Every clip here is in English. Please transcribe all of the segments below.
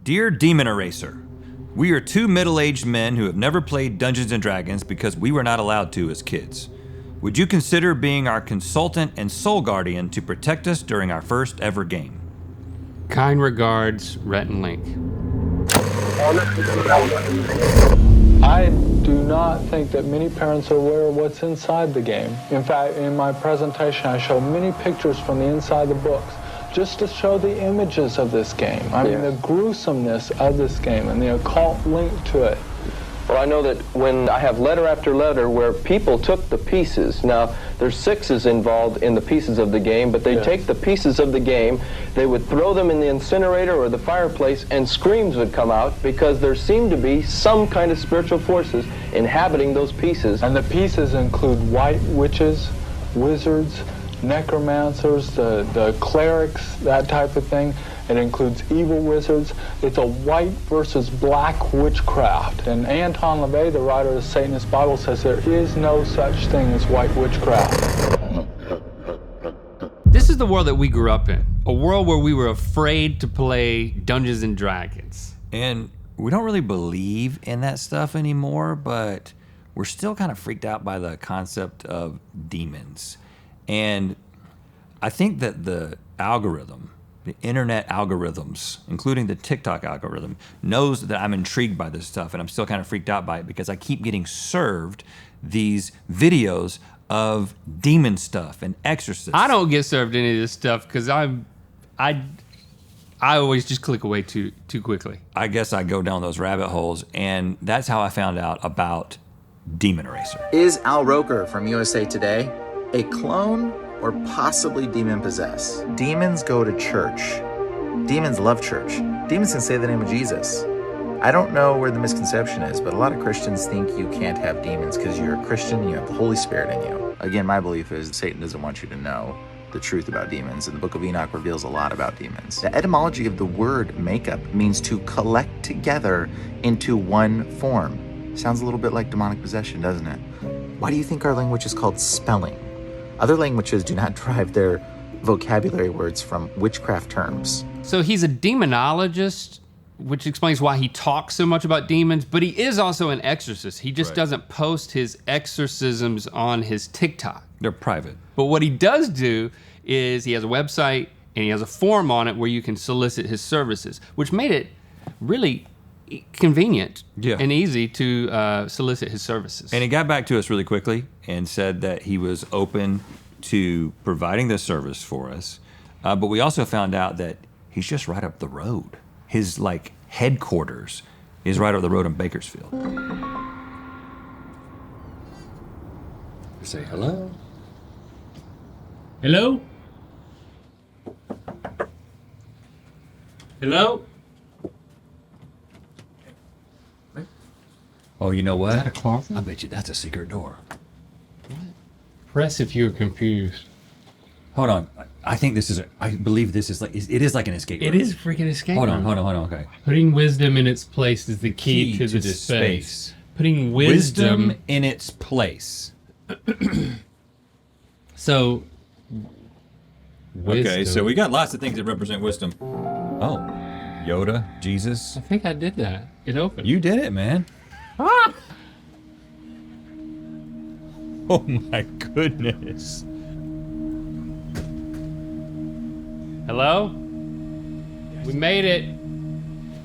Dear Demon Eraser, we are two middle-aged men who have never played Dungeons & Dragons because we were not allowed to as kids. Would you consider being our consultant and soul guardian to protect us during our first ever game? Kind regards, rhett&link. I do not think that many parents are aware of what's inside the game. In fact, in my presentation, I show many pictures from the inside the books just to show the images of this game. I mean, the gruesomeness of this game and the occult link to it. Well, I know that when I have letter after letter where people took the pieces, now there's sixes involved in the pieces of the game, but they take the pieces of the game, they would throw them in the incinerator or the fireplace, and screams would come out because there seemed to be some kind of spiritual forces inhabiting those pieces. And the pieces include white witches, wizards, necromancers, the clerics, that type of thing. It includes evil wizards. It's a white versus black witchcraft. And Anton LaVey, the writer of the Satanist Bible, says there is no such thing as white witchcraft. This is the world that we grew up in. A world where we were afraid to play Dungeons and Dragons. And we don't really believe in that stuff anymore, but we're still kind of freaked out by the concept of demons. And I think that the algorithm, the internet algorithms, including the TikTok algorithm, knows that I'm intrigued by this stuff, and I'm still kind of freaked out by it because I keep getting served these videos of demon stuff and exorcists. I don't get served any of this stuff because I always just click away too quickly. I guess I go down those rabbit holes, and that's how I found out about Demon Eraser. Is Al Roker from USA Today a clone or possibly demon-possessed? Demons go to church. Demons love church. Demons can say the name of Jesus. I don't know where the misconception is, but a lot of Christians think you can't have demons because you're a Christian and you have the Holy Spirit in you. Again, my belief is Satan doesn't want you to know the truth about demons, and the Book of Enoch reveals a lot about demons. The etymology of the word makeup means to collect together into one form. Sounds a little bit like demonic possession, doesn't it? Why do you think our language is called spelling? Other languages do not derive their vocabulary words from witchcraft terms. So he's a demonologist, which explains why he talks so much about demons, but he is also an exorcist. He just doesn't post his exorcisms on his TikTok. They're private. But what he does do is he has a website and he has a form on it where you can solicit his services, which made it really convenient and easy to solicit his services. And he got back to us really quickly and said that he was open to providing this service for us. But we also found out that he's just right up the road. His headquarters is right up the road in Bakersfield. Say hello. Hello? Hello? Oh, you know what? Is that a closet? I bet you that's a secret door. What? Press if you're confused. Hold on. I think this is I believe this is it is like an escape room. It is a freaking escape room. Hold on, okay. Putting wisdom in its place is the key to the space. Putting wisdom in its place. So, okay, so we got lots of things that represent wisdom. Oh, Yoda, Jesus. I think I did that. It opened. You did it, man. Ah! Oh my goodness. Hello? We made it.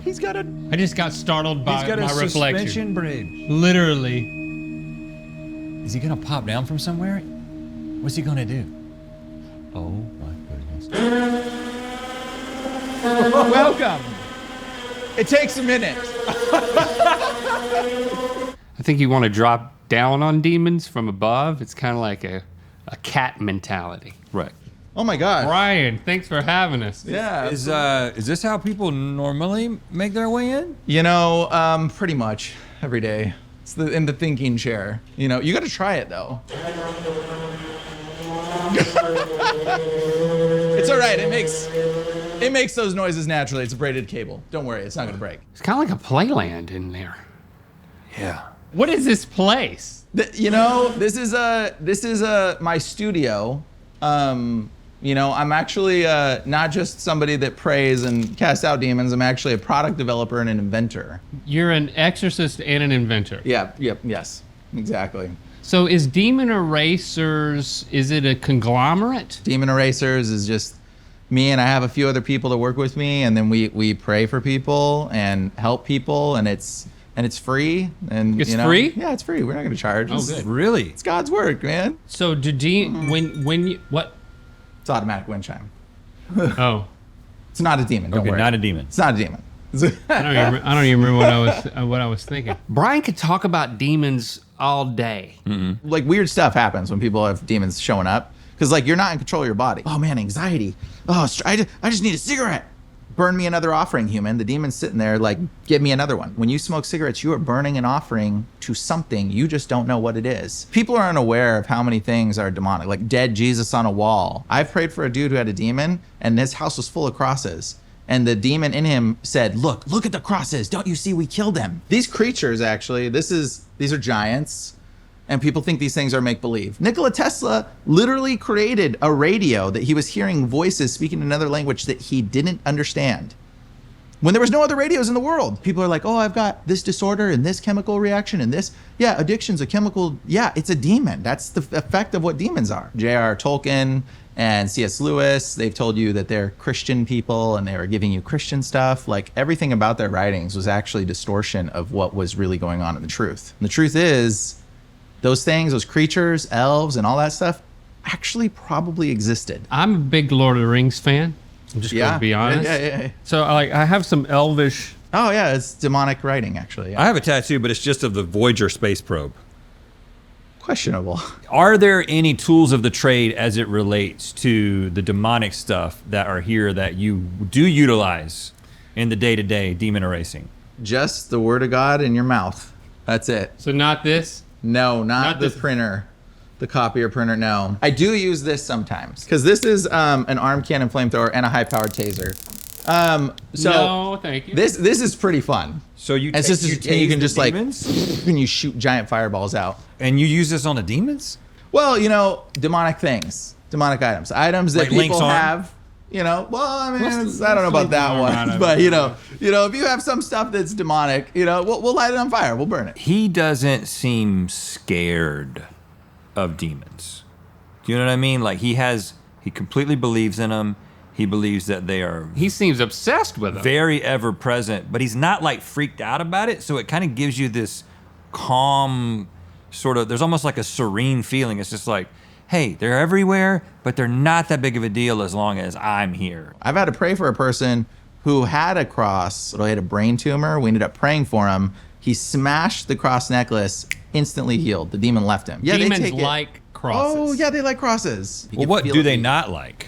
He's got a I just got startled by my reflection. suspension bridge. Literally. Is he gonna pop down from somewhere? What's he gonna do? Oh my goodness. Welcome. It takes a minute. I think you want to drop down on demons from above. It's kind of like a cat mentality. Right. Oh my God. Ryan, thanks for having us. Yeah. Is this how people normally make their way in? You know, pretty much every day. It's in the thinking chair. You know, you got to try it though. It's all right. It makes those noises naturally. It's a braided cable. Don't worry, it's not gonna break. It's kind of like a playland in there. Yeah. What is this place? You know, this is my studio. You know, I'm actually not just somebody that prays and casts out demons. I'm actually a product developer and an inventor. You're an exorcist and an inventor. Yes, exactly. So is Demon Erasers, is it a conglomerate? Demon Erasers is just me, and I have a few other people that work with me, and then we pray for people and help people, and it's free. And it's free? Yeah, it's free. We're not going to charge. Oh, good. Really? It's God's work, man. So when you what? It's automatic wind chime. Oh, it's not a demon. Don't worry. Not a demon. It's not a demon. I don't even remember what I was thinking. Brian could talk about demons all day. Mm-hmm. Like weird stuff happens when people have demons showing up, because like you're not in control of your body. Oh man, anxiety. Oh, I just need a cigarette. Burn me another offering, human. The demon's sitting there like, give me another one. When you smoke cigarettes, you are burning an offering to something. You just don't know what it is. People are unaware of how many things are demonic, like dead Jesus on a wall. I've prayed for a dude who had a demon, and his house was full of crosses. And the demon in him said, look at the crosses. Don't you see we killed them? These creatures, actually, these are giants. And people think these things are make-believe. Nikola Tesla literally created a radio that he was hearing voices speaking another language that he didn't understand, when there was no other radios in the world. People are like, oh, I've got this disorder and this chemical reaction and this. Yeah, addiction's a chemical. Yeah, it's a demon. That's the effect of what demons are. J.R. Tolkien and C.S. Lewis, they've told you that they're Christian people and they were giving you Christian stuff. Like everything about their writings was actually distortion of what was really going on in the truth. And the truth is, those things, those creatures, elves, and all that stuff actually probably existed. I'm a big Lord of the Rings fan. I'm just going to be honest. Yeah. So I have some elvish. Oh yeah, it's demonic writing actually. Yeah. I have a tattoo, but it's just of the Voyager space probe. Questionable. Are there any tools of the trade as it relates to the demonic stuff that are here that you do utilize in the day-to-day demon erasing? Just the word of God in your mouth. That's it. So not this? No, not the printer. The copier printer, no. I do use this sometimes, because this is an arm cannon flamethrower and a high-powered taser. No, thank you. This is pretty fun. So you and you can just demons? like, when you shoot giant fireballs out. And you use this on the demons? Well, you know, demonic things, demonic items that like people have. You know, well, I mean, I don't know about that one, but you know, if you have some stuff that's demonic, you know, we'll light it on fire, we'll burn it. He doesn't seem scared of demons. Do you know what I mean? Like he completely believes in them. He believes that they are. He seems obsessed with them. Very ever present, but he's not like freaked out about it. So it kind of gives you this calm sort of. There's almost like a serene feeling. It's just like, hey, they're everywhere, but they're not that big of a deal as long as I'm here. I've had to pray for a person who had a cross, he had a brain tumor. We ended up praying for him. He smashed the cross necklace, instantly healed. The demon left him. Yeah, demons they take like crosses. Oh, yeah, they like crosses. Well, what do they not like?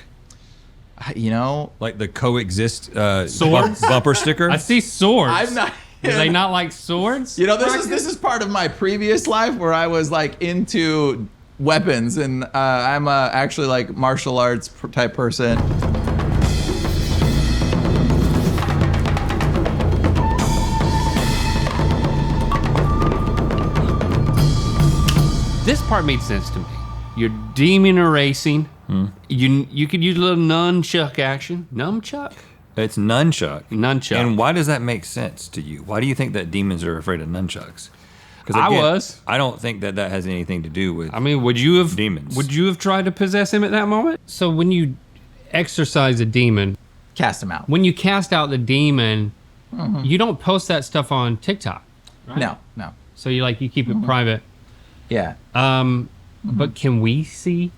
You know? Like the coexist swords? Bumper sticker? I see swords. I'm not... Do they not like swords? You know, this is part of my previous life where I was like into weapons, and I'm actually like martial arts type person. This part made sense to me. You're demon erasing. You could use a little nunchuck action. Nunchuck? It's nunchuck. Nunchuck. And why does that make sense to you? Why do you think that demons are afraid of nunchucks? Because I don't think that has anything to do with. I mean, would you have demons? Would you have tried to possess him at that moment? So when you exorcise a demon, cast him out. When you cast out the demon, you don't post that stuff on TikTok, right? No. So you keep it private. Yeah. But can we see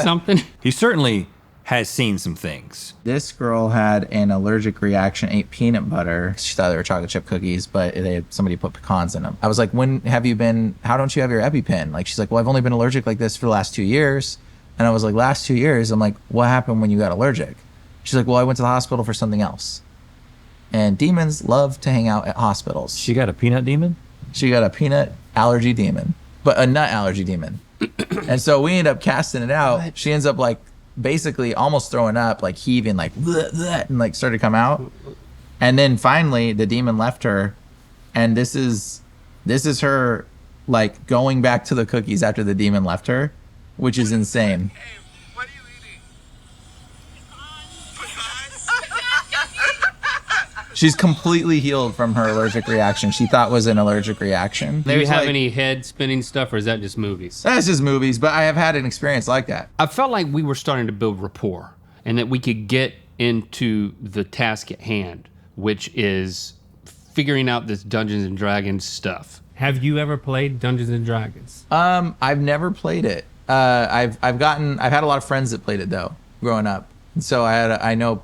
something? He certainly has seen some things. This girl had an allergic reaction, ate peanut butter. She thought they were chocolate chip cookies, but somebody put pecans in them. I was like, how don't you have your EpiPen? Like, she's like, well, I've only been allergic like this for the last 2 years. And I was like, last 2 years? I'm like, what happened when you got allergic? She's like, well, I went to the hospital for something else. And demons love to hang out at hospitals. She got a peanut demon? She got a peanut allergy demon, but a nut allergy demon. And so we end up casting it out. What? She ends up basically almost throwing up, heaving, bleh, bleh, and started to come out. And then finally the demon left her, and this is her going back to the cookies after the demon left her, which is insane. Hey, what are you eating? She's completely healed from her allergic reaction. She thought was an allergic reaction. Do you have any head spinning stuff, or is that just movies? That's just movies, but I have had an experience like that. I felt like we were starting to build rapport and that we could get into the task at hand, which is figuring out this Dungeons and Dragons stuff. Have you ever played Dungeons and Dragons? I've never played it. I've had a lot of friends that played it though, growing up. So I know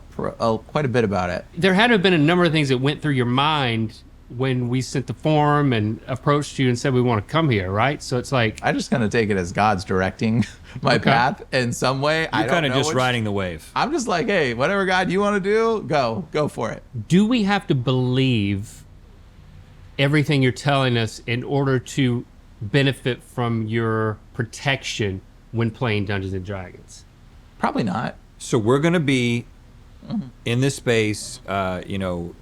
quite a bit about it. There had to have been a number of things that went through your mind when we sent the form and approached you and said we want to come here, right? So it's like... I just kind of take it as God's directing my path in some way. You're kind of just riding the wave. I'm just like, hey, whatever God you want to do, go for it. Do we have to believe everything you're telling us in order to benefit from your protection when playing Dungeons and Dragons? Probably not. So we're going to be in this space, in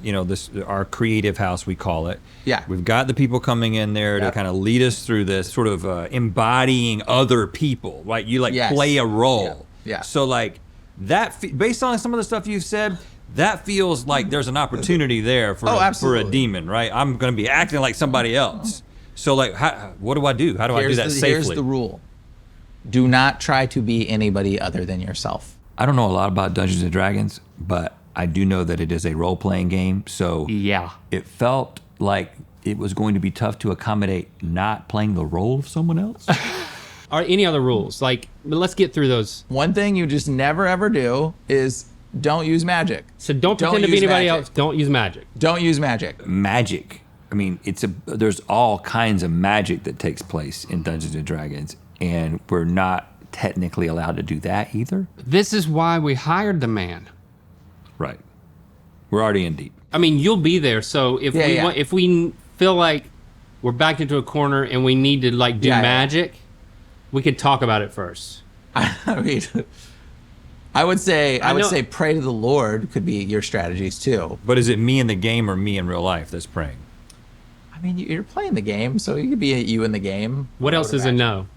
this our creative house, we call it. Yeah. We've got the people coming in there to kind of lead us through this sort of embodying other people, right? You play a role. Yeah. So like that, based on some of the stuff you've said, that feels like there's an opportunity there for a demon, right? I'm going to be acting like somebody else. So like, what do I do? How do I do that safely? Here's the rule. Do not try to be anybody other than yourself. I don't know a lot about Dungeons & Dragons, but I do know that it is a role-playing game, so yeah, it felt like it was going to be tough to accommodate not playing the role of someone else. Are any other rules? Like, let's get through those. One thing you just never ever do is don't use magic. So don't pretend to be anybody else. Don't use magic. Don't use magic. Magic. I mean, there's all kinds of magic that takes place in Dungeons & Dragons, and we're not technically allowed to do that either. This is why we hired the man. Right. We're already in deep. I mean, you'll be there. So if we feel like we're backed into a corner and we need to do magic, we could talk about it first. I mean, I would say pray to the Lord could be your strategies too. But is it me in the game or me in real life that's praying? I mean, you're playing the game, so you could be you in the game. What else is a no?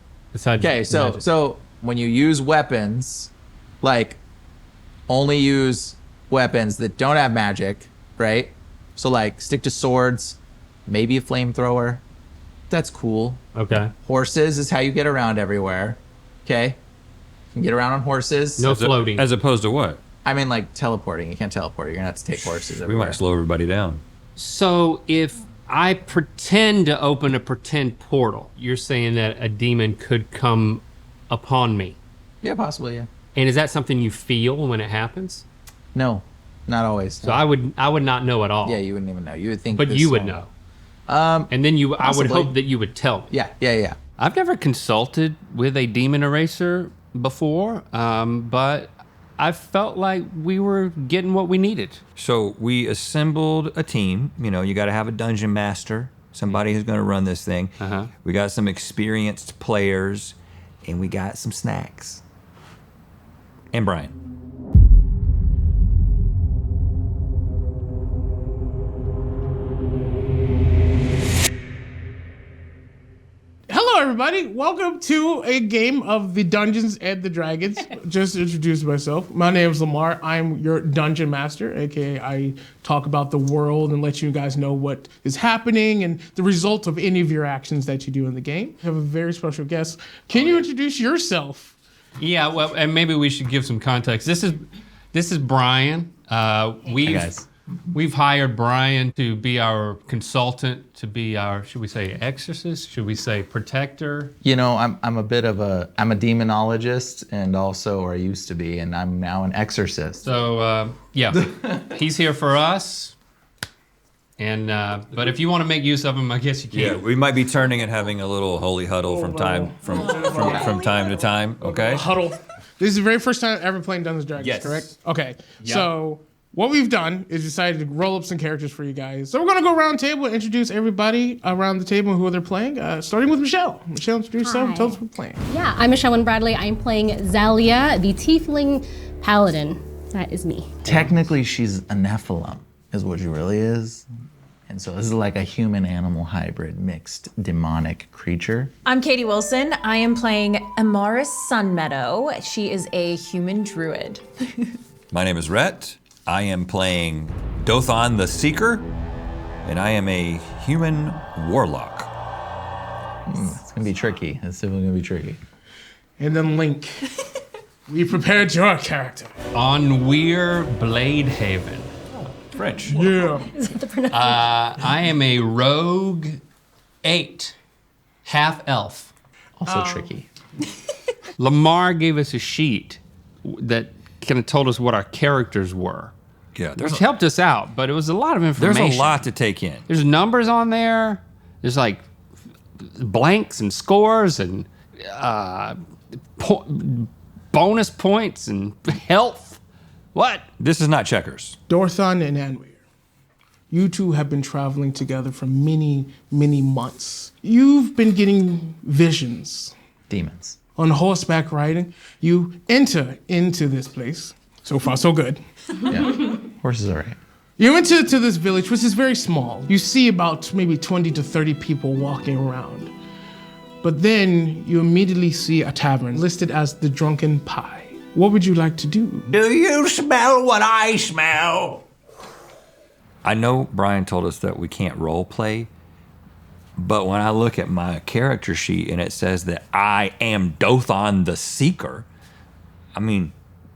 Okay, so when you use weapons, only use weapons that don't have magic, right? So stick to swords, maybe a flamethrower. That's cool. Okay. Horses is how you get around everywhere. Okay? You can get around on horses. No floating. As opposed to what? I mean, teleporting. You can't teleport. You're gonna have to take horses everywhere. We might slow everybody down. So if I pretend to open a pretend portal, you're saying that a demon could come upon me? Yeah, possibly, yeah. And is that something you feel when it happens? No, not always. So I would not know at all. Yeah, you wouldn't even know. You would think. But you would know. And then I would hope that you would tell me. Yeah. I've never consulted with a demon eraser before, but I felt like we were getting what we needed. So we assembled a team. You got to have a dungeon master, somebody who's going to run this thing. Uh-huh. We got some experienced players, and we got some snacks. And Brian. Hello, everybody. Welcome to a game of the Dungeons and the Dragons. Just to introduce myself. My name is Lamar. I'm your dungeon master, aka I talk about the world and let you guys know what is happening and the result of any of your actions that you do in the game. I have a very special guest. Can you introduce yourself? Yeah, well, and maybe we should give some context. This is Brian. We've hired Brian to be our consultant, to be our, should we say exorcist? Should we say protector? I'm a bit of I'm a demonologist, and also, or I used to be, and I'm now an exorcist. So he's here for us. And but if you want to make use of him, I guess you can. Yeah, we might be turning and having a little holy huddle from time to time. Okay. Huddle. This is the very first time ever playing Dungeons & Dragons, yes. Correct? Okay. Yep. So what we've done is decided to roll up some characters for you guys. So we're gonna go around the table and introduce everybody around the table and who they're playing. Starting with Michelle. Michelle, introduce yourself and tell us what we're playing. Yeah, I'm Michelle Wynn Bradley. I'm playing Zalia, the Tiefling Paladin. That is me. Technically, she's a Nephilim, is what she really is. And so this is like a human-animal hybrid mixed demonic creature. I'm Katie Wilson. I am playing Amaris Sunmeadow. She is a human druid. My name is Rhett. I am playing Dothan the Seeker, and I am a human warlock. It's gonna be tricky. It's definitely gonna be tricky. And then Link, we prepared your character. Onweir Bladehaven. French. Yeah. Is that the pronunciation? I am a rogue 8, half elf. Also tricky. Lamar gave us a sheet that kind of told us what our characters were. Yeah, Which helped us out, but it was a lot of information. there's a lot to take in. There's numbers on there. There's like blanks and scores and bonus points and health. What? This is not checkers. Dothan and Anweir, you two have been traveling together for many, many months. You've been getting visions. Demons. On horseback riding, you enter into this place. So far, so good. Yeah. Horses are right. You enter to this village, which is very small. You see about maybe 20 to 30 people walking around. But then you immediately see a tavern listed as the Drunken Pie. What would you like to do? Do you smell what I smell? I know Brian told us that we can't role play, but when I look at my character sheet and it says that I am Dothan the Seeker, I mean,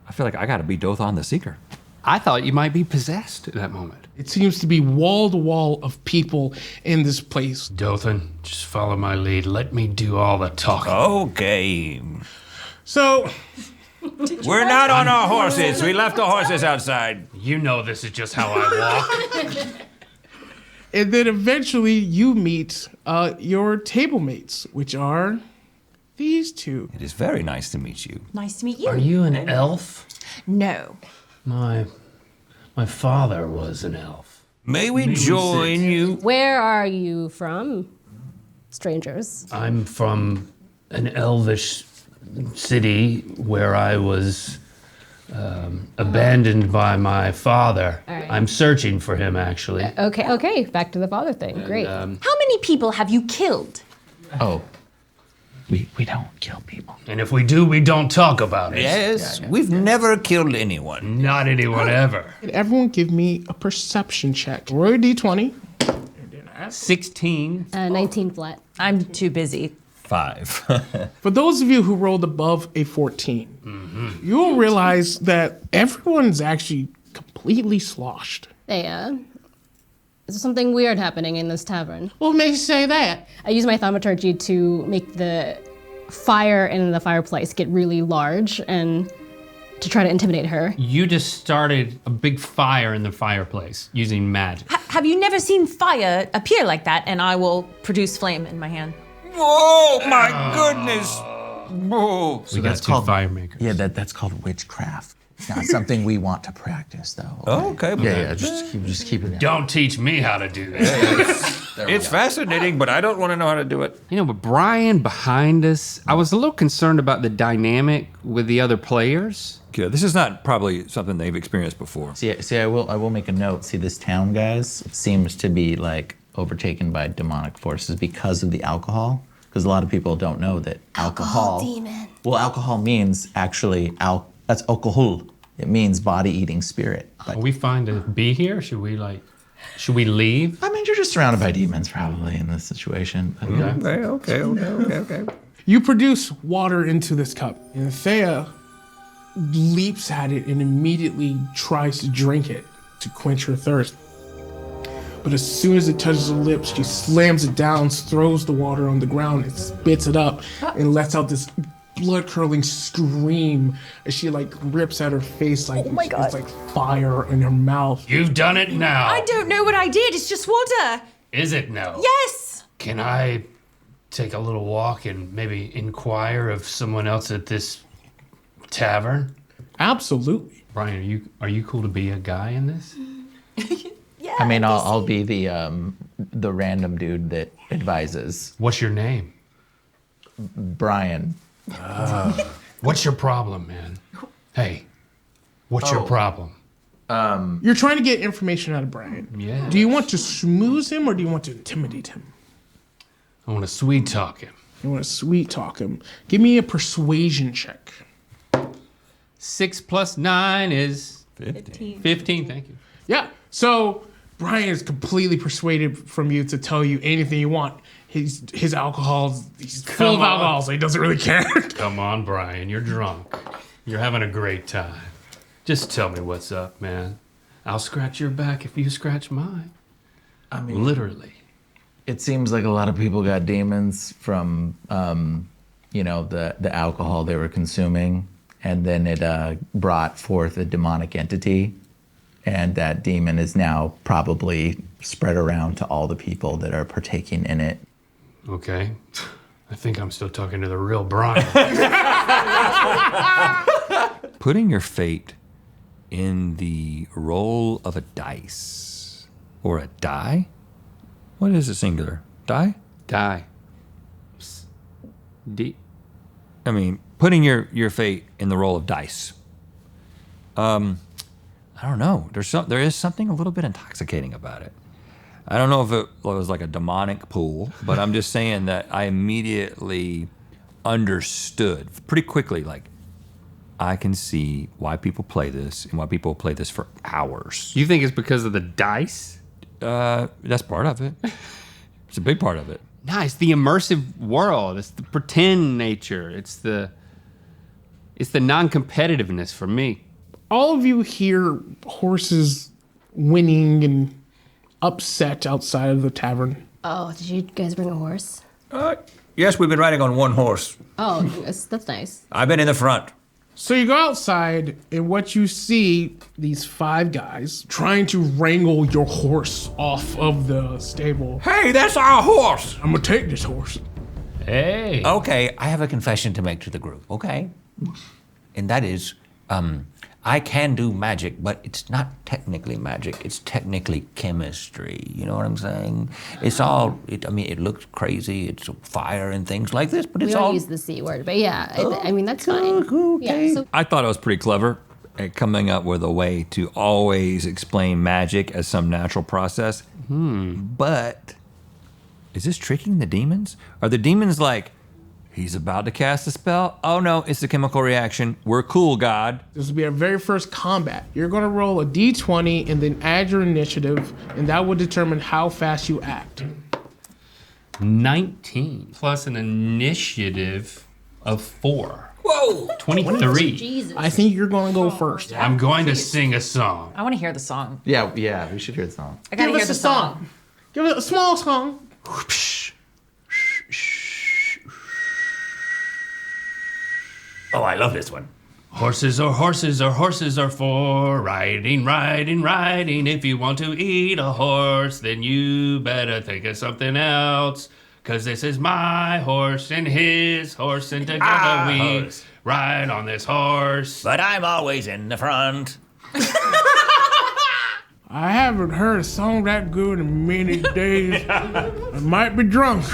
I feel like I gotta be Dothan the Seeker. I thought you might be possessed at that moment. It seems to be wall to wall of people in this place. Dothan, just follow my lead. Let me do all the talking. Okay. So, We're not on our horses. We left the horses outside. You know this is just how I walk. and then eventually you meet your table mates, which are these two. It is very nice to meet you. Nice to meet you. Are you an elf? No. My father was an elf. May we join you? Where are you from, strangers? I'm from an elvish city where I was abandoned by my father. All right. I'm searching for him, actually. Okay, back to the father thing. Great. How many people have you killed? Oh. We don't kill people. And if we do, we don't talk about it. Yes, we've never killed anyone. Not anyone ever. And everyone give me a perception check. Roll a d20. 16. 19 flat. I'm too busy. 5. For those of you who rolled above a 14, you'll realize that everyone's actually completely sloshed. Hey, is something weird happening in this tavern? What makes you say that? I use my thaumaturgy to make the fire in the fireplace get really large and to try to intimidate her. You just started a big fire in the fireplace using magic. Have you never seen fire appear like that? And I will produce flame in my hand. Oh my goodness! Whoa. We got that's two called- fire makers. Yeah, that's called witchcraft. Not something we want to practice, though. Oh, okay. Yeah, just keep it. Don't teach me how to do this. It's fascinating, but I don't want to know how to do it. You know, but Brian behind us, I was a little concerned about the dynamic with the other players. Yeah, this is not probably something they've experienced before. See, I will make a note. See, this town, guys, seems to be like overtaken by demonic forces because of the alcohol. Because a lot of people don't know that alcohol. Demon. Well, alcohol means actually that's alcohol. It means body-eating spirit. But, Are we fine to be here? Should we leave? I mean, you're just surrounded by demons probably in this situation. Okay. You produce water into this cup, and Thea leaps at it and immediately tries to drink it to quench her thirst. But as soon as it touches her lips, she slams it down, throws the water on the ground, and spits it up, and lets out this blood-curdling scream as she rips at her face like it's like fire in her mouth. You've done it now. I don't know what I did. It's just water. Is it no? Yes. Can I take a little walk and maybe inquire of someone else at this tavern? Absolutely. Brian, are you cool to be a guy in this? Yeah. I mean, I'll be the random dude that advises. What's your name? Brian. What's your problem, man? Hey, what's your problem? You're trying to get information out of Brian. Yeah. Do you want to schmooze him or do you want to intimidate him? I want to sweet talk him. You want to sweet talk him. Give me a persuasion check. 6 + 9 is 15, thank you. Yeah. So Brian is completely persuaded from you to tell you anything you want. He's full of alcohol, so he doesn't really care. Come on, Brian, you're drunk. You're having a great time. Just tell me what's up, man. I'll scratch your back if you scratch mine. I mean, Literally. it seems like a lot of people got demons from, the alcohol they were consuming, and then it brought forth a demonic entity, and that demon is now probably spread around to all the people that are partaking in it. Okay. I think I'm still talking to the real Brian. Putting your fate in the roll of a dice or a die. What is it singular? Die? Die. I mean, putting your fate in the roll of dice. I don't know. There is something a little bit intoxicating about it. I don't know if it was like a demonic pool, but I'm just saying that I immediately understood pretty quickly, like, I can see why people play this and why people play this for hours. You think it's because of the dice? That's part of it. It's a big part of it. No, it's the immersive world. It's the pretend nature. It's the non-competitiveness for me. All of you hear horses whinnying and upset outside of the tavern. Oh, did you guys bring a horse? Yes, we've been riding on one horse. Oh, that's nice. I've been in the front. So you go outside, and what you see, these 5 guys trying to wrangle your horse off of the stable. Hey, that's our horse! I'm gonna take this horse. Hey. Okay, I have a confession to make to the group, okay? And that is, I can do magic, but it's not technically magic. It's technically chemistry. You know what I'm saying? It's all, it looks crazy. It's fire and things like this, but We it's don't all... use the C word, but yeah, I mean, that's fine. Okay. Yeah, so I thought I was pretty clever at coming up with a way to always explain magic as some natural process. But is this tricking the demons? Are the demons like, he's about to cast a spell? Oh no, it's a chemical reaction. We're cool, God. This will be our very first combat. You're gonna roll a d20 and then add your initiative, and that will determine how fast you act. 19 plus an initiative of 4. Whoa! 23. Jesus. I think you're gonna go first. I'm going to sing a song. I want to hear the song. Yeah, we should hear the song. I gotta Give hear us the a song. Give us a small song. Oh, I love this one. Horses are for riding, riding, riding. If you want to eat a horse, then you better think of something else. 'Cause this is my horse and his horse, and together we ride on this horse. But I'm always in the front. I haven't heard a song that good in many days. I might be drunk,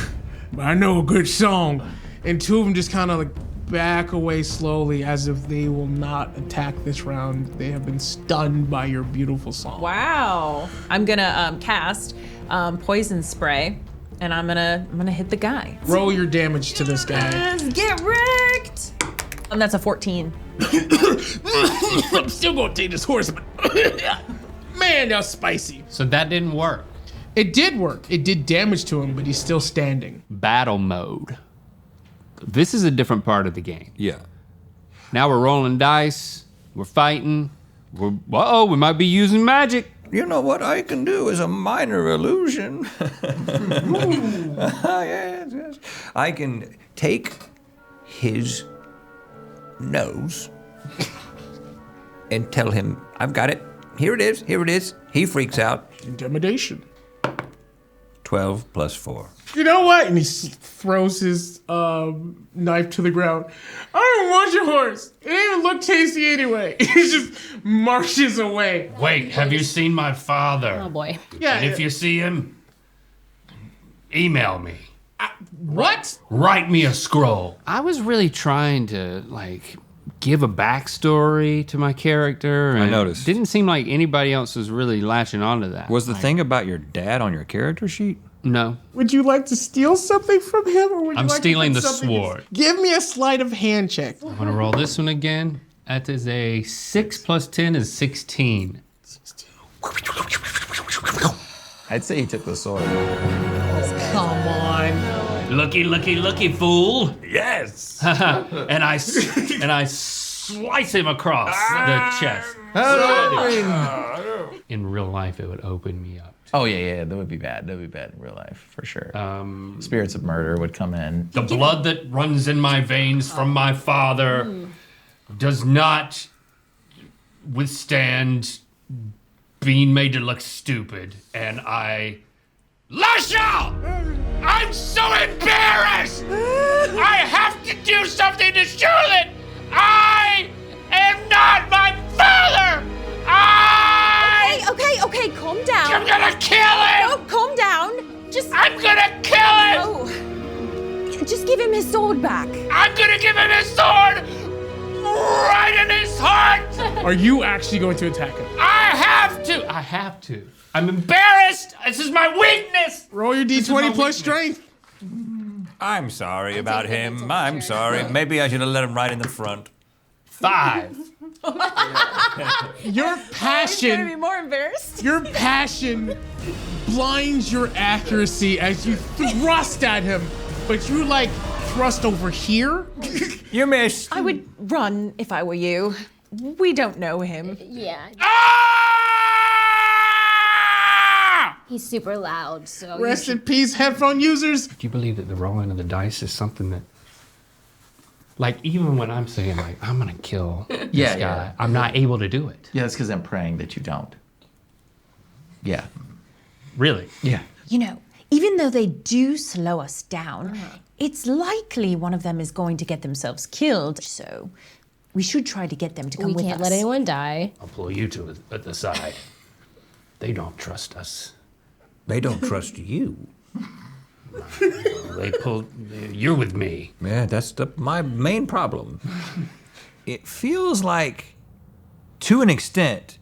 but I know a good song. And 2 of them just kind of like back away slowly as if they will not attack this round. They have been stunned by your beautiful song. Wow. I'm gonna cast poison spray, and I'm gonna hit the guy. Roll your damage to this guy. Yes, get wrecked. And that's a 14. I'm still gonna take this horse. Man, that's spicy. So that didn't work. It did work. It did damage to him, but he's still standing. Battle mode. This is a different part of the game. Yeah. Now we're rolling dice. We're fighting. We might be using magic. You know what I can do is a minor illusion. Yes. I can take his nose and tell him, I've got it. Here it is. Here it is. He freaks out. Intimidation. 12 plus 4. You know what? And he throws his knife to the ground. I don't want your horse. It didn't even look tasty anyway. He just marches away. Wait, have you seen my father? Oh boy. Yeah. And if you see him, email me. What? Write me a scroll. I was really trying to, give a backstory to my character. And I noticed. It didn't seem like anybody else was really latching onto that. Was the thing about your dad on your character sheet? No. Would you like to steal something from him, or would you I'm like stealing to the put something sword. Give me a sleight of hand check. I'm going to roll this one again. That is a 6 plus 10 is 16. I'd say he took the sword. Come on. Looky, fool. Yes. and I slice him across the chest. In real life, it would open me up. Oh, yeah, that would be bad. That would be bad in real life, for sure. Spirits of murder would come in. The blood that runs in my veins from my father does not withstand being made to look stupid, and I lash out! I'm so embarrassed! I have to do something to show that I am not my father! Okay, calm down. I'm gonna kill him! No, calm down. I'm gonna kill him! No. Just give him his sword back. I'm gonna give him his sword right in his heart! Are you actually going to attack him? I have to. I'm embarrassed. This is my weakness. Roll your d20 plus strength. I'm sorry about him. I'm sorry. Maybe I should have let him right in the front. 5. Your passion. I'm gonna be more embarrassed. Your passion blinds your accuracy as you thrust at him, but you thrust over here. You missed. I would run if I were you. We don't know him. Yeah. He's super loud, so. Rest in peace, headphone users. Do you believe that the rolling of the dice is something that, even when I'm saying, I'm gonna kill this guy, I'm not able to do it? Yeah, it's because I'm praying that you don't. Yeah. Really? Yeah. Even though they do slow us down, it's likely one of them is going to get themselves killed. So we should try to get them to come with us. We can't let anyone die. I'll pull you two at the side. They don't trust us. They don't trust you. You're with me. Yeah, that's my main problem. It feels like, to an extent,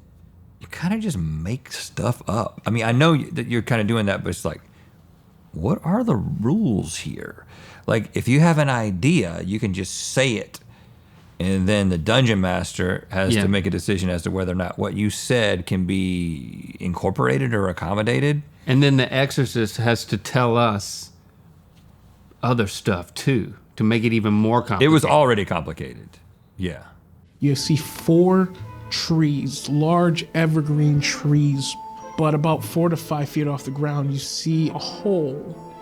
you kind of just make stuff up. I mean, I know that you're kind of doing that, but it's what are the rules here? If you have an idea, you can just say it, and then the dungeon master has to make a decision as to whether or not what you said can be incorporated or accommodated. And then the exorcist has to tell us other stuff too, to make it even more complicated. It was already complicated. Yeah. You see 4 trees, large evergreen trees, but about 4 to 5 feet off the ground, you see a hole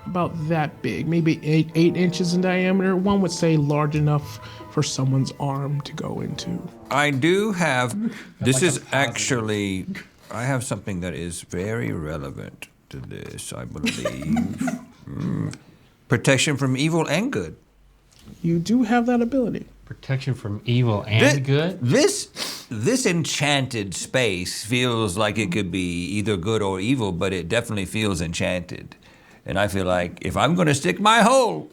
about that big, maybe 8 inches in diameter. One would say large enough for someone's arm to go into. I do have, this is actually, I have something that is very relevant to this, I believe. Protection from evil and good. You do have that ability. Protection from evil and good? This enchanted space feels like it could be either good or evil, but it definitely feels enchanted. And I feel like if I'm going to stick my hole,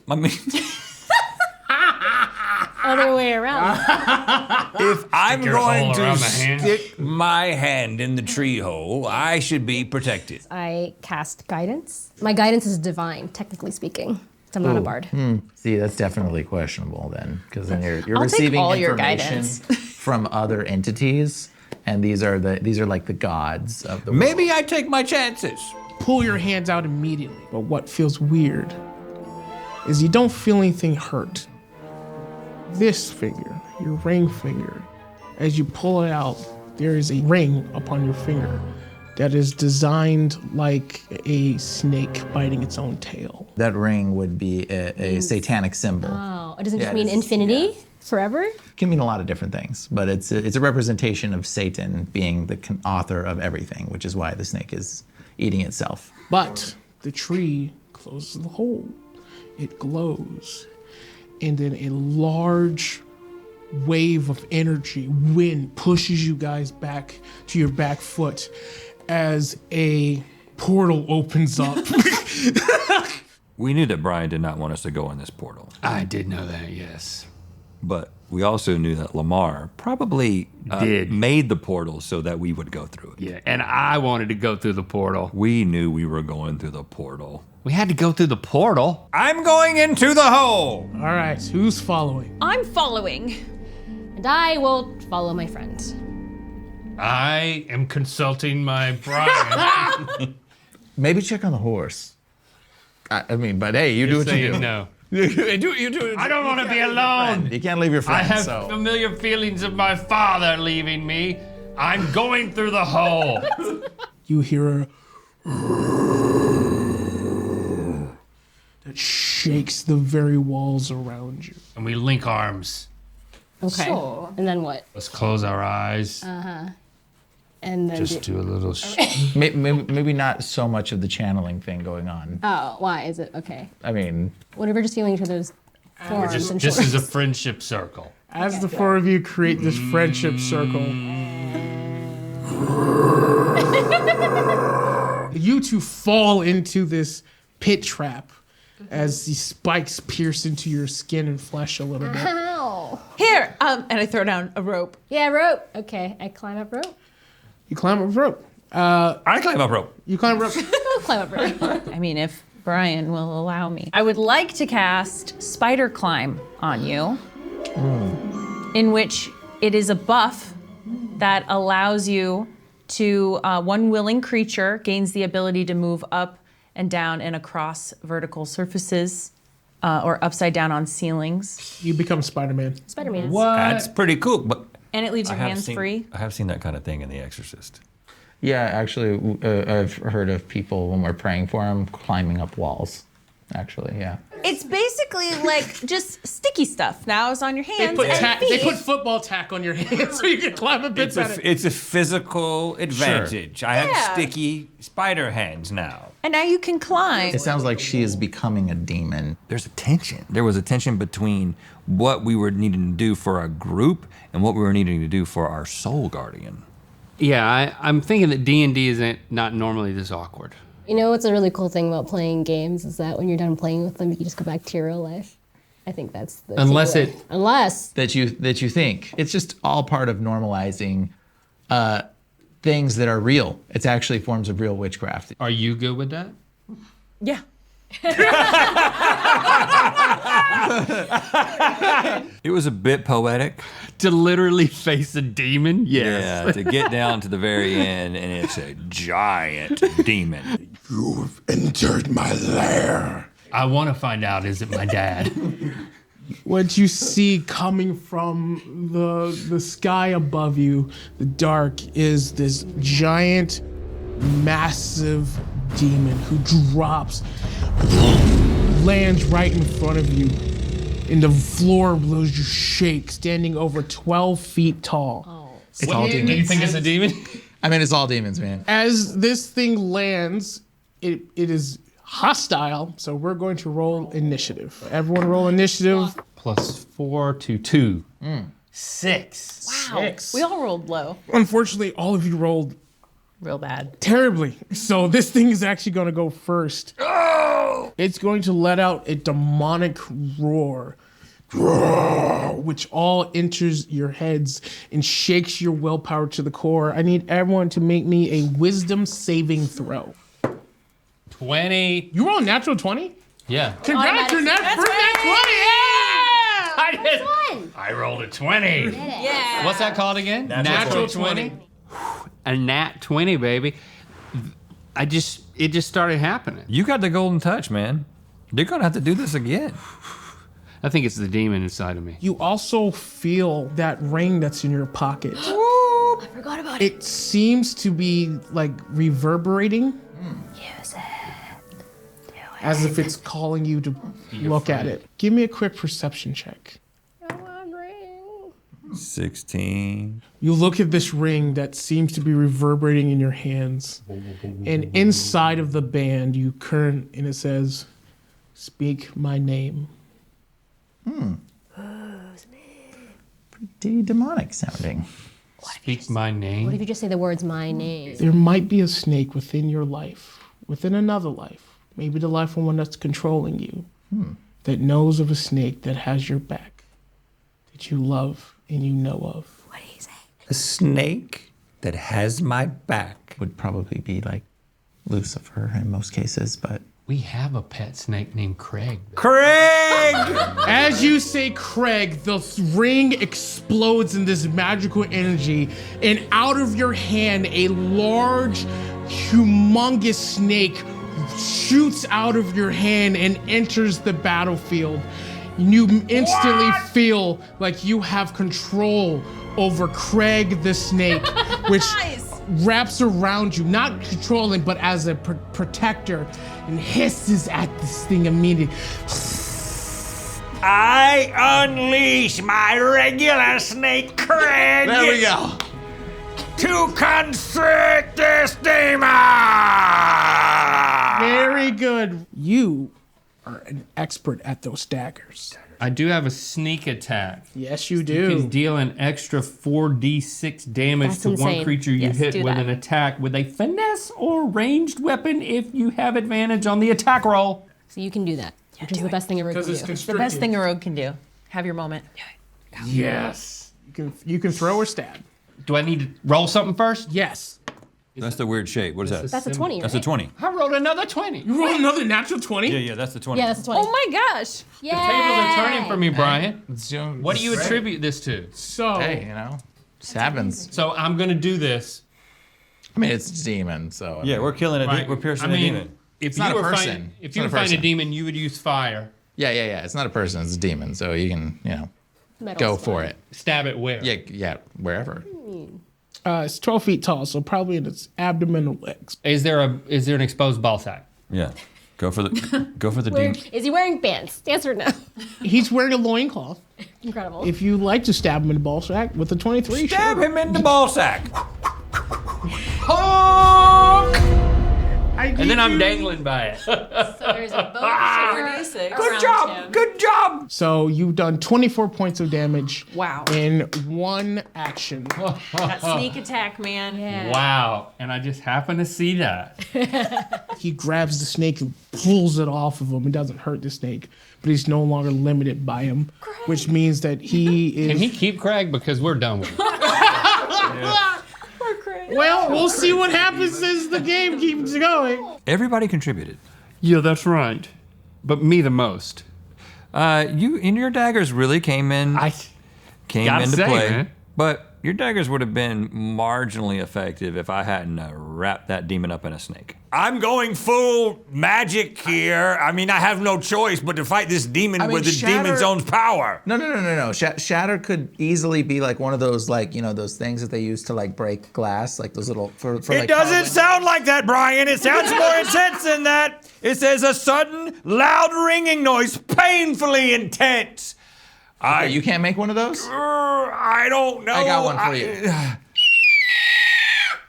Other way around. if I'm your going hole to around the hand. stick my hand in the tree hole, I should be protected. I cast guidance. My guidance is divine, technically speaking. So I'm not a bard. See, that's definitely questionable then, because then you're I'll take receiving all your information guidance. from other entities, and these are like the gods of the world. Maybe I take my chances. Pull your hands out immediately. But what feels weird is you don't feel anything hurt. This finger, your ring finger, as you pull it out, there is a ring upon your finger that is designed like a snake biting its own tail. That ring would be a satanic symbol. Oh, it doesn't just Yeah, mean it is, infinity forever? It can mean a lot of different things, but it's a representation of Satan being the author of everything, which is why the snake is eating itself. But the tree closes the hole. It glows. And then a large wave of energy, wind, pushes you guys back to your back foot as a portal opens up. We knew that Brian did not want us to go in this portal. I did know that, yes. But we also knew that Lamar probably made the portal so that we would go through it. Yeah, and I wanted to go through the portal. We knew we were going through the portal. We had to go through the portal. I'm going into the hole! All right, who's following? I'm following. And I will follow my friend. I am consulting my Brian. Maybe check on the horse. I mean, but hey, you do what you do. No. You do. I don't want to be alone. You can't leave your friend. I have so. familiar feelings of my father leaving me. I'm going through the hole. You hear a that shakes the very walls around you. And we link arms. Okay. Sure. And then what? Let's close our eyes. And then Just do a little. Maybe not so much of the channeling thing going on. Oh, why is it? Okay. I mean, Whatever, just feeling each other's forearms and This shoulders. is a friendship circle. As the four of you create this friendship circle, you two fall into this pit trap as the spikes pierce into your skin and flesh a little bit. Ow. Here, and I throw down a rope. Yeah, rope. Okay, I climb up rope. You climb up rope. I climb up rope. You climb rope. I'll climb up rope. I mean, if Brian will allow me. I would like to cast Spider Climb on you, in which it is a buff that allows you to, one willing creature gains the ability to move up and down and across vertical surfaces or upside down on ceilings. You become Spider-Man. Spider-Man. That's pretty cool. But And it leaves your I have hands seen- free. I have seen that kind of thing in The Exorcist. yeah, actually, I've heard of people when we're praying for them climbing up walls. Actually, yeah. It's basically like just sticky stuff. Now it's on your hands and They feet. put football tack on your hands so you can climb a bit It's better. it's a physical advantage. I have sticky spider hands now. And now you can climb. It sounds like she is becoming a demon. There's a tension. There was a tension between what we were needing to do for our group and what we were needing to do for our soul guardian. Yeah, I'm thinking that D&D isn't not normally this awkward. You know what's a really cool thing about playing games is that when you're done playing with them, you can just go back to your real life. I think that's the Unless takeaway. it- Unless That you think. It's just all part of normalizing things that are real. It's actually forms of real witchcraft. Are you good with that? Yeah. It was a bit poetic. To literally face a demon? Yes. Yeah, to get down to the very end and it's a giant demon. You've entered my lair. I want to find out, is it my dad? What you see coming from the sky above you, the dark, is this giant, massive demon who drops, lands right in front of you, and the floor below you shake, standing over 12 feet tall. It's all Do you demons. think it's a demon? I mean, it's all demons, man. As this thing lands, it is hostile, so we're going to roll initiative. Everyone roll initiative. +4 to 2. 6. Wow. We all rolled low. Unfortunately, all of you rolled Real bad. terribly. So this thing is actually going to go first. It's going to let out a demonic roar, which all enters your heads and shakes your willpower to the core. I need everyone to make me a wisdom saving throw. 20. You roll a natural 20? Yeah. Congrats, you're first nat 20, yeah! I rolled a 20. Yeah. What's that called again? Natural 20. A nat 20, baby. It just started happening. You got the golden touch, man. You're going to have to do this again. I think it's the demon inside of me. You also feel that ring that's in your pocket. I forgot about it. It seems to be like reverberating. Use it. As if it's calling you to look at it. Give me a quick perception check. 16. You look at this ring that seems to be reverberating in your hands. And inside of the band, and it says, "Speak my name." Pretty demonic sounding. Speak my What name. if you just say the words "my name"? There might be a snake within your life, within another life, maybe the life of one that's controlling you, that knows of a snake that has your back, that you love and you know of. What do you say? A snake that has my back. Would probably be like Lucifer in most cases, but We have a pet snake named Craig. Craig! As you say Craig, the ring explodes in this magical energy, and out of your hand, a large, humongous snake shoots out of your hand and enters the battlefield. You instantly feel like you have control over Craig the snake, which wraps around you, not controlling, but as a protector, and hisses at this thing immediately. I unleash my regular snake, Craig. There we go. To constrict this demon. Very good. You are an expert at those daggers. I do have a sneak attack. Yes, you You do. can deal an extra 4d6 damage That's to one insane. creature you Yes, hit do with that. an attack with a finesse or ranged weapon if you have advantage on the attack roll. So you can do that, which is the best thing a rogue can do. The best thing a rogue can do. Have your moment. Yes. You can throw or stab. Do I need to roll something first? Yes. That's the weird shape. What is that? That's a 20, That's a right? 20. I rolled another 20. You roll another natural 20? Yeah, that's the 20. Yeah, that's a 20. Oh my gosh. Yeah. The tables are turning for me, Brian. What What do you attribute this to? So, Hey, you know, this happens. So I'm gonna do this. I mean, it's a demon, so. Yeah, we're killing Right. we're piercing I a mean, demon. If not you a were person. find- if It's you not were a find a person. demon, you would use fire. Yeah. It's not a person, it's a demon, so you can, Metal's go fine. for it. Stab it where? Yeah, wherever. it's 12 feet tall, so probably in its abdomen or legs. Is there an exposed ball sack? Yeah. Go for the Where- demon. Is he wearing pants? Answer no. He's wearing a loincloth. Incredible. If you like to stab him in the ball sack with a 23, Stab sure. him in the ball sack. And then I'm dangling by it. So there's a boat shaker Good around him. Good job. So you've done 24 points of damage. Wow. In one action. That sneak attack, man. Yeah. Wow. And I just happen to see that. He grabs the snake and pulls it off of him. It doesn't hurt the snake, but he's no longer limited by him, which means that he is. Can he keep Craig? Because we're done with it. Well, we'll see what happens as the game keeps going. Everybody contributed. Yeah, that's right. But me the most. Your daggers really came Gotta into say, play. man. But your daggers would have been marginally effective if I hadn't wrapped that demon up in a snake. I'm going full magic here. I mean, I have no choice but to fight this demon with the demon's own power. No. Shatter could easily be like one of those, those things that they use to break glass, like those little It doesn't sound like that, Brian. It sounds more intense than that. It says a sudden, loud ringing noise, painfully intense. You can't make one of those? I don't know. I got one for you.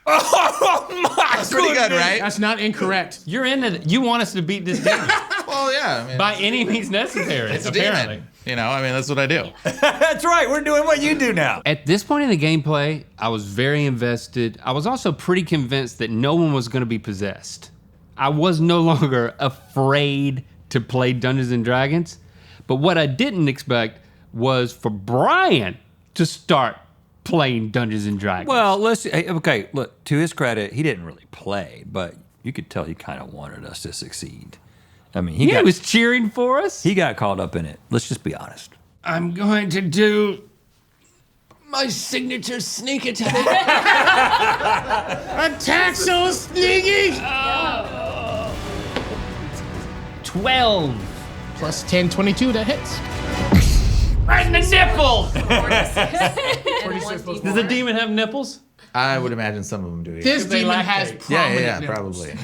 Oh my That's pretty good, right? That's not incorrect. You're into it. You want us to beat this demon. Well, yeah. I mean, By any means necessary, it's a apparently. demon. That's what I do. That's right. We're doing what you do now. At this point in the gameplay, I was very invested. I was also pretty convinced that no one was going to be possessed. I was no longer afraid to play Dungeons and Dragons. But what I didn't expect was for Brian to start playing Dungeons and Dragons. Well, okay, look, to his credit, he didn't really play, but you could tell he kind of wanted us to succeed. I mean, he was cheering for us. He got caught up in it. Let's just be honest. I'm going to do my signature sneak attack. Attack so sneaky! 12. Plus 10, 22, that hits. Right in the nipples! 46 plus Does the demon have nipples? I would imagine some of them do. Yeah. This They demon lactate. has prominent Yeah, nipples. probably.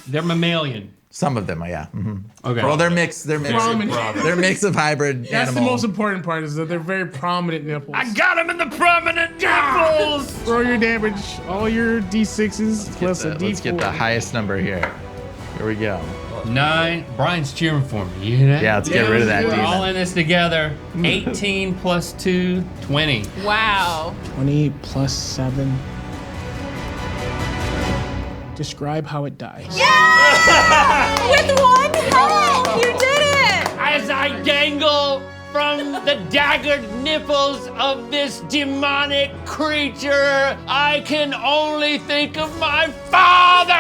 They're mammalian. Some of them, yeah. Okay. Well, they're mixed. They're mix of hybrid That's animal. the most important part, is that they're very prominent nipples. I got him in the prominent nipples! Roll your damage, all your D6s plus a D4. Let's get the highest number here. Here we go. 9. Brian's cheering for me. You hear that? Yeah, let's get rid of that We're demon. all in this together. 18 plus 2, 20. Wow. 20 plus 7. Describe how it dies. With one health, you did it. As I dangle from the daggered nipples of this demonic creature, I can only think of my father!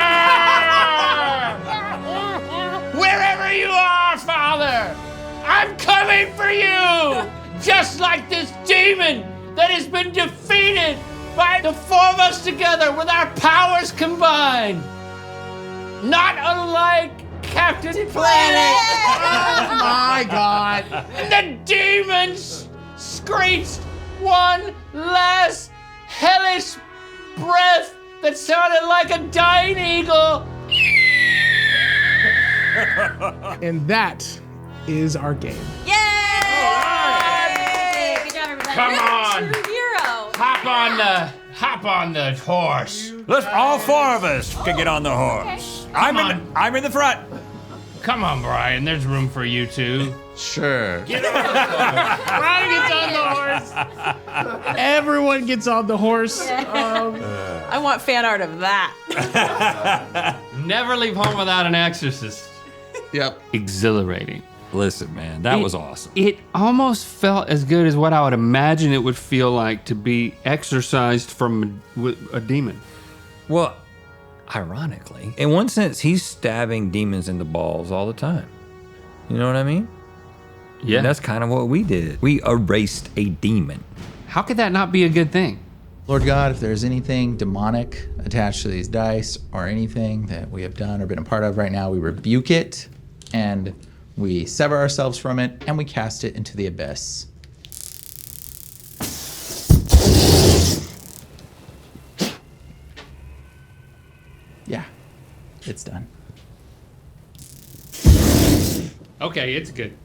has been defeated by the four of us together with our powers combined. Not unlike Captain Planet. Oh my God. The demons screeched one last hellish breath that sounded like a dying eagle. And that is our game. Yay! Good job, everybody. Come on. True hero. Hop on the horse. Let's all four of us can get on the horse. I'm in the front. Come on, Brian. There's room for you two. Sure. Brian gets on the horse. Everyone gets on the horse. I want fan art of that. Never leave home without an exorcist. Yep. Exhilarating. Listen, man, that was awesome. It almost felt as good as what I would imagine it would feel like to be exorcised from a demon. Well, ironically, in one sense, he's stabbing demons in the balls all the time. You know what I mean? Yeah. And that's kind of what we did. We erased a demon. How could that not be a good thing? Lord God, if there's anything demonic attached to these dice or anything that we have done or been a part of right now, we rebuke it and we sever ourselves from it and we cast it into the abyss. Yeah, it's done. Okay, it's good.